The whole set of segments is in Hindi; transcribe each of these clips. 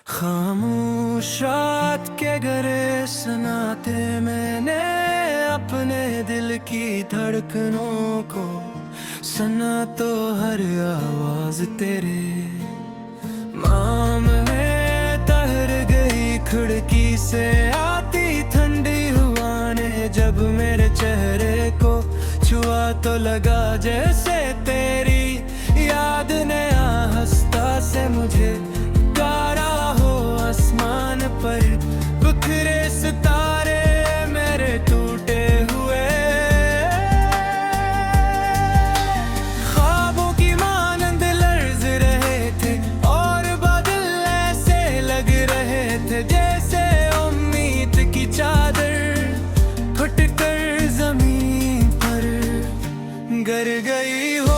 खामोश रात के गरे सुनाते मैंने अपने दिल की धड़कनों को सुना तो हर आवाज तेरे मामले तहर गई खिड़की से आती ठंडी हवा ने जब मेरे चेहरे को छुआ तो लगा जैसे तेरी याद ने आहिस्ता से मुझे गारा हो आसमान पर बिखरे सितारे मेरे टूटे हुए ख्वाबों की मानंद लर्ज रहे थे और बादल ऐसे लग रहे थे जैसे उम्मीद की चादर फटकर जमीन पर गिर गई हो।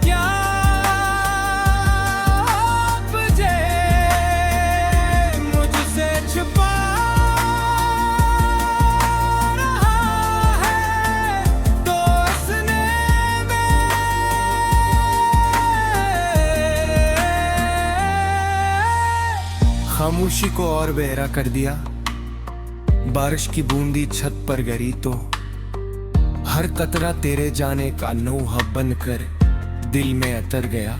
क्या तुझे मुझसे छुपा रहा है दोस्ने में। खामोशी को और बहरा कर दिया, बारिश की बूंदी छत पर गिरी तो हर कतरा तेरे जाने का नौहा बनकर दिल में उतर गया।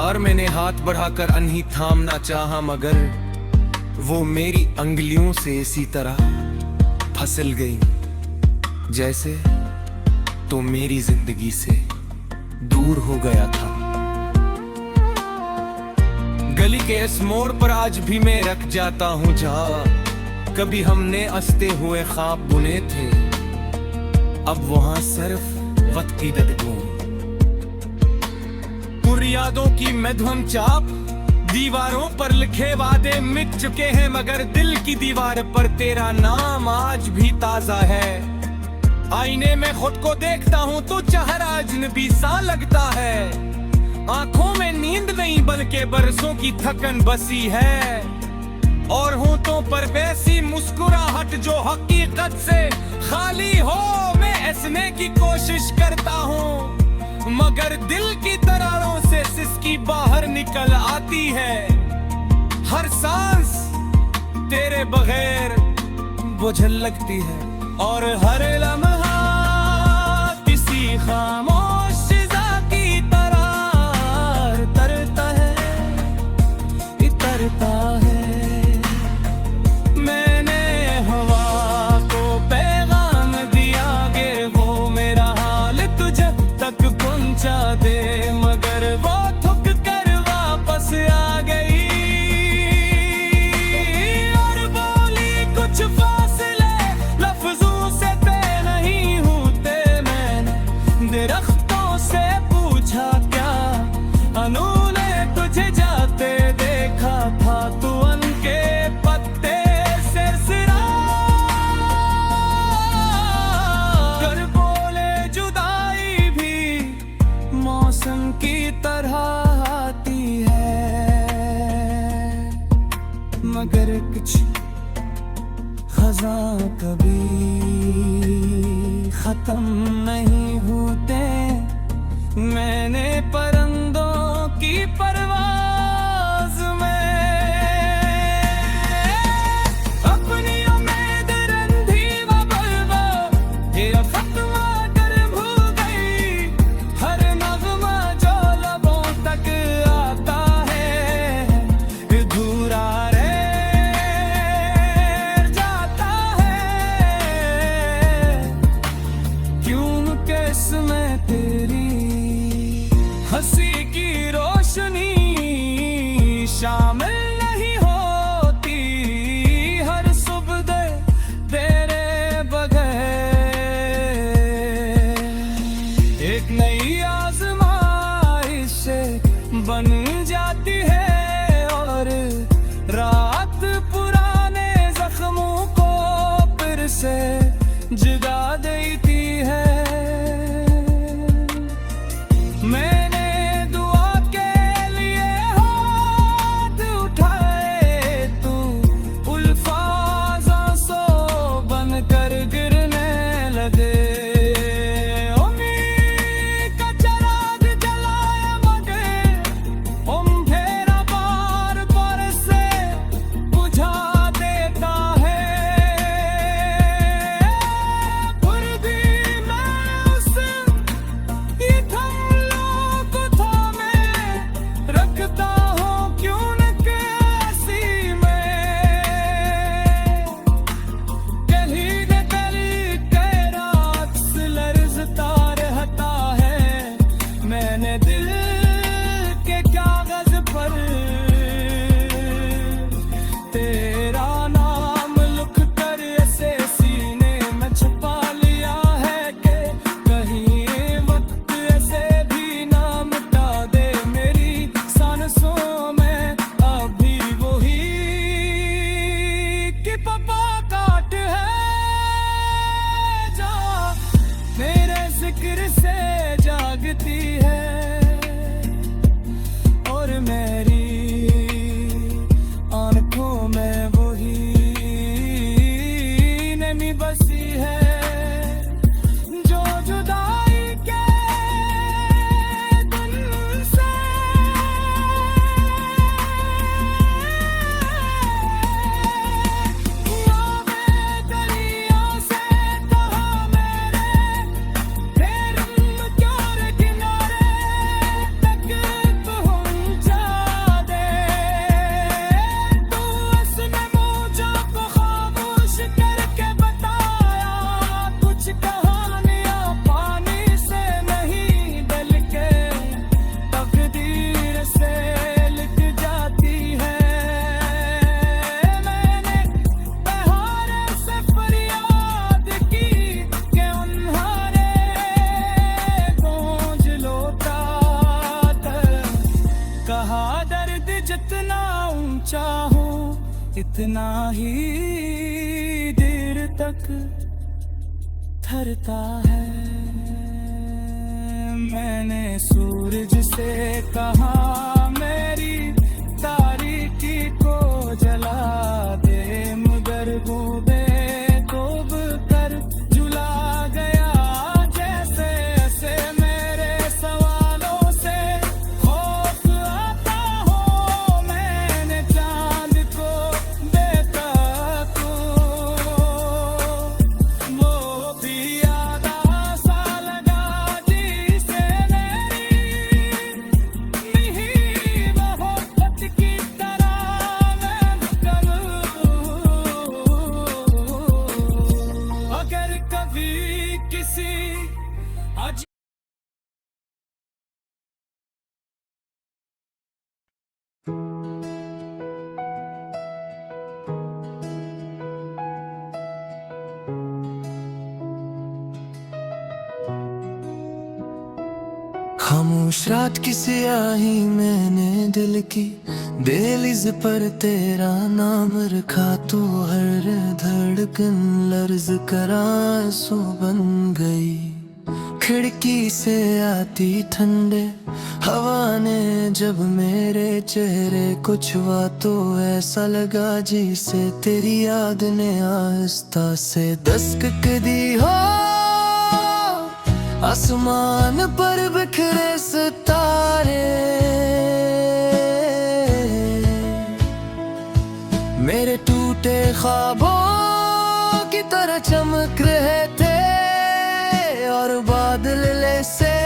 और मैंने हाथ बढ़ाकर अनही थामना चाहा मगर वो मेरी अंगुलियों से इसी तरह फिसल गई जैसे तो मेरी जिंदगी से दूर हो गया था। गली के इस मोड़ पर आज भी मैं रख जाता हूँ जहाँ कभी हमने हंसते हुए ख्वाब बुने थे, अब वहां सिर्फ वक्त की बदबू यादों की मधुम चाप। दीवारों पर लिखे वादे मिट चुके हैं मगर दिल की दीवार पर तेरा नाम आज भी ताजा है। आईने में खुद को देखता हूँ तो चेहरा अजनबी सा लगता है। आंखों में नींद नहीं बल्कि बरसों की थकन बसी है और होठों पर वैसी मुस्कुराहट जो हकीकत से खाली हो। मैं हंसने की कोशिश करता हूँ मगर दिल की दरारों से सिसकी बाहर निकल आती है। हर सांस तेरे बगैर बोझल लगती है और हर लम्हा किसी खामोश फिजा की तरह तरता है इतरता है। दे मगर वो थक कर वापस आ गई और बोली कुछ फासले लफ्जों से तय नहीं होते। मैंने दरख्तों से पूछा क्या अनू ने तुझे जाते देखा था तू उनके पत्ते सिरसिरा कर बोले जुदाई भी मौसम की तरह आती है मगर कुछ खज़ां कभी खत्म नहीं होते। मैंने परिंदों की परवाज़ में अपनी उम्मीद रंधी व बलवा ये फतवा कर भूल गई। हर नग़मा जो लबों तक आता है अधूरा रह जाता है। क्यों किस्में तेरी हंसी की रोशनी शामिल नहीं होती हर सुबह तेरे बगैर। एक नई आज़माइश से बन जाती है और रात पुराने जख्मों को फिर से जगा देती है। मैंने दुआ के लिए हाथ उठाए तू उल्फाज़ों सो बनकर गिरने लगे। उम्मीद लगता रहता है। मैंने दिल के कागज पर तेरा नाम लिख कर ऐसे सीने में छुपा लिया है कि कहीं वक्त ऐसे भी ना मिटा दे मेरी सांसों में अभी वही कि पापा काट है जा मेरे जिक्र से जागती है और मेरी आंखों में वही नमी बसी है जो जुदाई के दिन से आवे दरिया से कहा मेरे फिर क्यों किनारे तक पहुंचा दे तू उसने मुझे को खामोश करके बताया कुछ कहानियां पानी से नहीं बल्कि तकदीर से लिख जाती है। मैंने बहारे से फरियाद की कि उन्हारे गूंज लौटा कर कहा दर्द जितना ऊंचा हो इतना ही देर तक थरता है। मैंने सूरज से कहा मेरी तारीकी को जला दे मगर वो बेखूब कर जुला गया जैसे ऐसे मेरे सवालों से खौफ आता हो। मैंने चांद को देखा तो वो भी आधा सा लगा जिसे मेरी नहीं मोहब्बत की तरह मैं करूं। अगर कभी किसी आज खामोश रात की स्याही मैंने दिल की दहलीज पर तेरा नाम रखा तो हर धड़कन लर्ज करा सो बन गई। खिड़की से आती ठंडे हवा ने जब मेरे चेहरे को छुआ तो ऐसा लगा जैसे तेरी याद ने आहिस्ता से दस्तक दी हो। आसमान पर बिखरे सितारे मेरे टूटे ख्वाबों की तरह चमक रहे थे और बादल से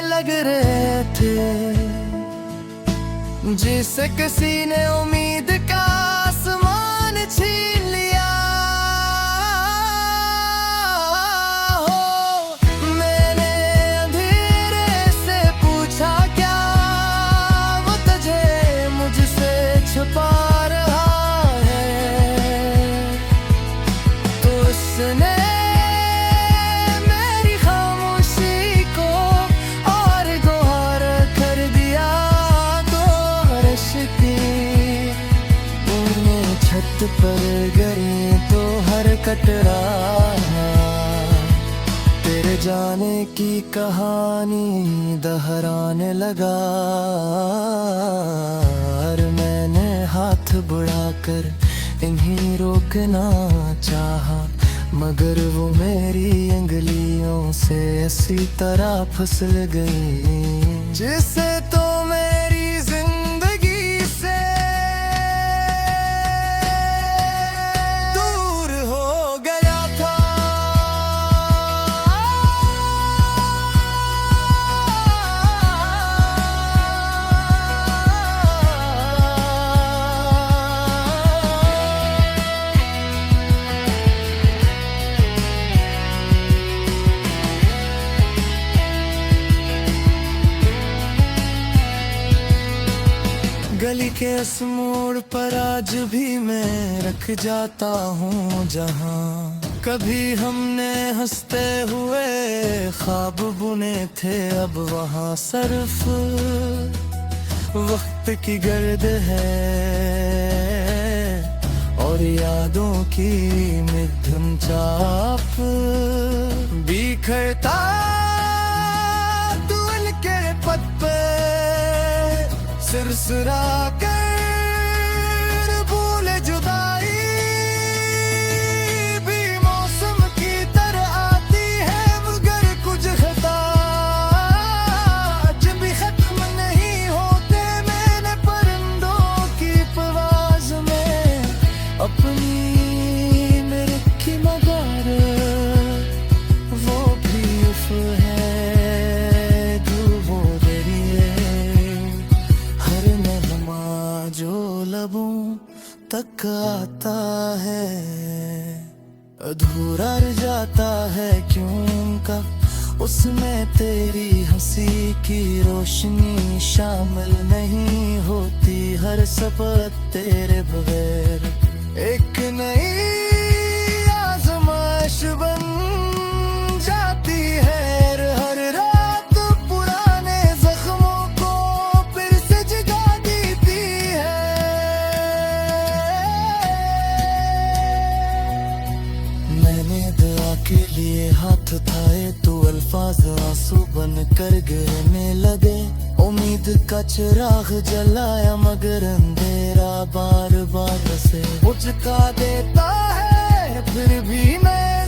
लग रहे थे जिसे किसी ने उम्मीद का आसमान छीन लिया हो। मैंने अंधेरे से पूछा क्या वो तुझे मुझसे छुपा रहा है तो उसने मेरी खामोशी को और गुहार कर दिया। तो हर्ष की उन्हें छत पर गिरे तो हर कटरा तेरे जाने की कहानी दोहराने लगा। और मैंने हाथ बढ़ाकर इन्हीं रोकना चाहा मगर वो मेरी अंगलियों से ऐसी तरह फिसल गई जिससे तो मेरी जिंदगी से दूर हो गया था। गली के इस मोड़ पर आज भी मैं रख जाता हूँ जहाँ कभी हमने हंसते हुए ख्वाब बुने थे। अब वहाँ सिर्फ वक्त की गर्द है और यादों की मिथुन चाप बिखरता धूल के पथ पे सिरसिरा कर भूल जुदाई भी मौसम की तरह आती है मगर कुछ खता जब भी खत्म नहीं होते। मैंने परिंदों की परवाज में अपनी में रखी मगर वो भी उफ है वो दरिए हर नगमा जो लबों तक आता है अधूरा रह जाता है क्यों का उसमें तेरी हंसी की रोशनी शामिल नहीं होती। हर सपत तेरे बगैर एक नई आजमाइश बन जाती है। हर रात पुराने जख्मों को फिर से जगा देती है। मैंने दुआ के लिए हाथ उठाए तो अल्फाज आंसू बन कर गिरने लगे। उम्मीद का चिराग जलाया मगर अंधेरा बार बार से बुझका देता है। फिर भी मैं